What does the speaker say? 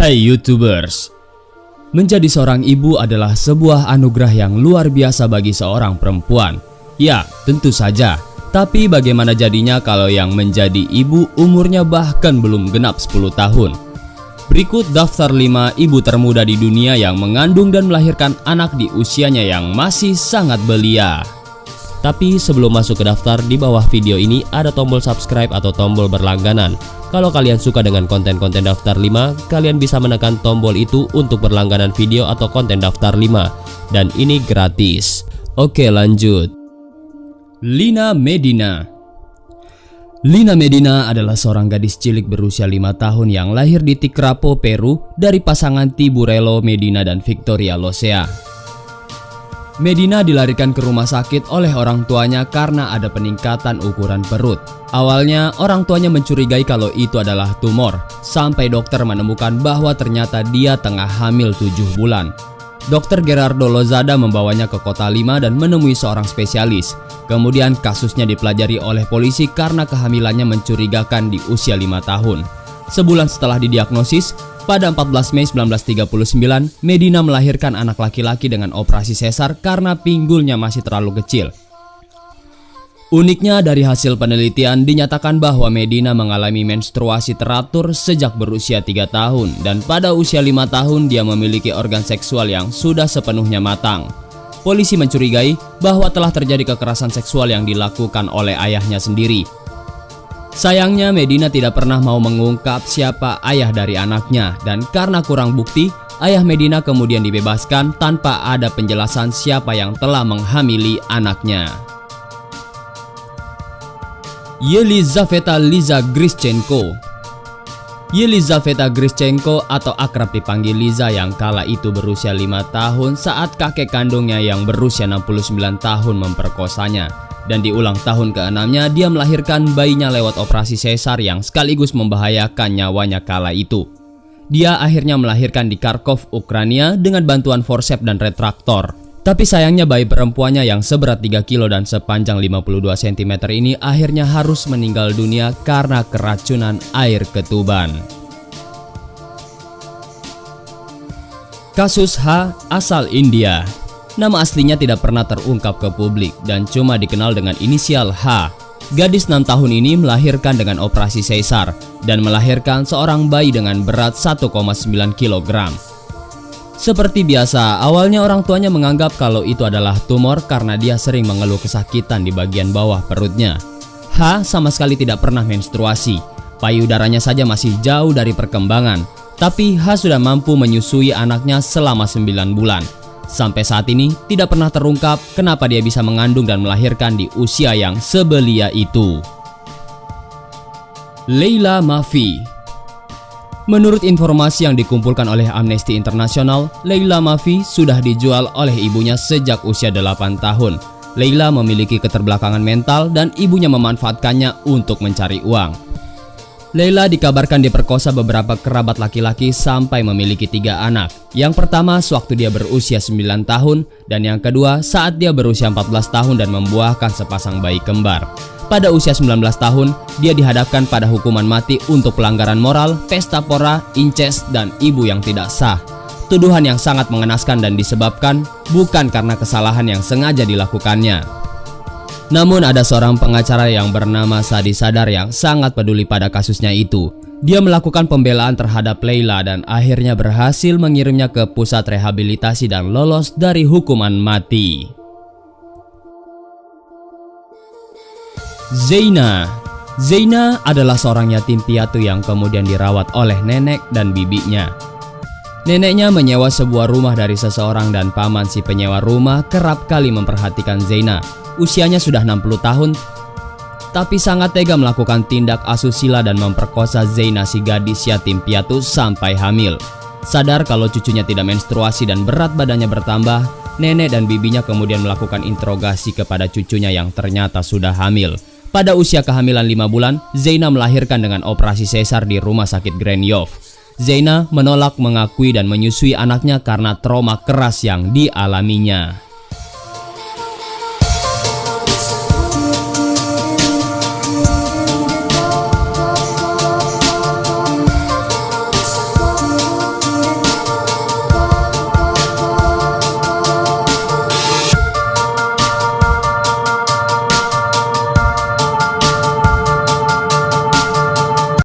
Hai YouTubers, menjadi seorang ibu adalah sebuah anugerah yang luar biasa bagi seorang perempuan. Ya, tentu saja. Tapi bagaimana jadinya kalau yang menjadi ibu umurnya bahkan belum genap 10 tahun? Berikut daftar 5 ibu termuda di dunia yang mengandung dan melahirkan anak di usianya yang masih sangat belia. Tapi sebelum masuk ke daftar, di bawah video ini ada tombol subscribe atau tombol berlangganan. Kalau kalian suka dengan konten-konten daftar 5, kalian bisa menekan tombol itu untuk berlangganan video atau konten daftar 5. Dan ini gratis. Oke, lanjut. Lina Medina. Lina Medina adalah seorang gadis cilik berusia 5 tahun yang lahir di Tikrapo, Peru dari pasangan Tiburello Medina dan Victoria Losea. Medina dilarikan ke rumah sakit oleh orang tuanya karena ada peningkatan ukuran perut. Awalnya orang tuanya mencurigai kalau itu adalah tumor, sampai dokter menemukan bahwa ternyata dia tengah hamil 7 bulan. Dokter Gerardo Lozada membawanya ke kota Lima dan menemui seorang spesialis. Kemudian kasusnya dipelajari oleh polisi karena kehamilannya mencurigakan di usia 5 tahun. Sebulan setelah didiagnosis, pada 14 Mei 1939, Medina melahirkan anak laki-laki dengan operasi sesar karena pinggulnya masih terlalu kecil. Uniknya, dari hasil penelitian dinyatakan bahwa Medina mengalami menstruasi teratur sejak berusia 3 tahun dan pada usia 5 tahun dia memiliki organ seksual yang sudah sepenuhnya matang. Polisi mencurigai bahwa telah terjadi kekerasan seksual yang dilakukan oleh ayahnya sendiri. Sayangnya Medina tidak pernah mau mengungkap siapa ayah dari anaknya, dan karena kurang bukti, ayah Medina kemudian dibebaskan tanpa ada penjelasan siapa yang telah menghamili anaknya. Yelizaveta Liza Grishchenko. Yelizaveta Grishchenko atau akrab dipanggil Liza yang kala itu berusia 5 tahun saat kakek kandungnya yang berusia 69 tahun memperkosanya. Dan di ulang tahun ke-6-nya dia melahirkan bayinya lewat operasi sesar yang sekaligus membahayakan nyawanya kala itu. Dia akhirnya melahirkan di Kharkov, Ukraina dengan bantuan forceps dan retraktor. Tapi sayangnya bayi perempuannya yang seberat 3 kilo dan sepanjang 52 cm ini akhirnya harus meninggal dunia karena keracunan air ketuban. Kasus H asal India. Nama aslinya tidak pernah terungkap ke publik dan cuma dikenal dengan inisial H. Gadis 6 tahun ini melahirkan dengan operasi sesar dan melahirkan seorang bayi dengan berat 1,9 kg. Seperti biasa, awalnya orang tuanya menganggap kalau itu adalah tumor karena dia sering mengeluh kesakitan di bagian bawah perutnya. H sama sekali tidak pernah menstruasi, payudaranya saja masih jauh dari perkembangan, tapi H sudah mampu menyusui anaknya selama 9 bulan. Sampai saat ini tidak pernah terungkap kenapa dia bisa mengandung dan melahirkan di usia yang sebelia itu. Leila Mafi. Menurut informasi yang dikumpulkan oleh Amnesty International, Leila Mafi sudah dijual oleh ibunya sejak usia 8 tahun. Leila memiliki keterbelakangan mental dan ibunya memanfaatkannya untuk mencari uang. Leila dikabarkan diperkosa beberapa kerabat laki-laki sampai memiliki 3 anak. Yang pertama sewaktu dia berusia 9 tahun dan yang kedua saat dia berusia 14 tahun dan membuahkan sepasang bayi kembar. Pada usia 19 tahun, dia dihadapkan pada hukuman mati untuk pelanggaran moral, pesta pora, incest, dan ibu yang tidak sah. Tuduhan yang sangat mengenaskan dan disebabkan bukan karena kesalahan yang sengaja dilakukannya. Namun ada seorang pengacara yang bernama Sadi Sadar yang sangat peduli pada kasusnya itu. Dia melakukan pembelaan terhadap Leila dan akhirnya berhasil mengirimnya ke pusat rehabilitasi dan lolos dari hukuman mati. Zeina. Zeina adalah seorang yatim piatu yang kemudian dirawat oleh nenek dan bibinya. Neneknya menyewa sebuah rumah dari seseorang dan paman si penyewa rumah kerap kali memperhatikan Zeina. Usianya sudah 60 tahun, tapi sangat tega melakukan tindak asusila dan memperkosa Zeina si gadis yatim piatu sampai hamil. Sadar kalau cucunya tidak menstruasi dan berat badannya bertambah, nenek dan bibinya kemudian melakukan interogasi kepada cucunya yang ternyata sudah hamil. Pada usia kehamilan 5 bulan, Zeina melahirkan dengan operasi sesar di rumah sakit Grenyov. Zeina menolak mengakui dan menyusui anaknya karena trauma keras yang dialaminya.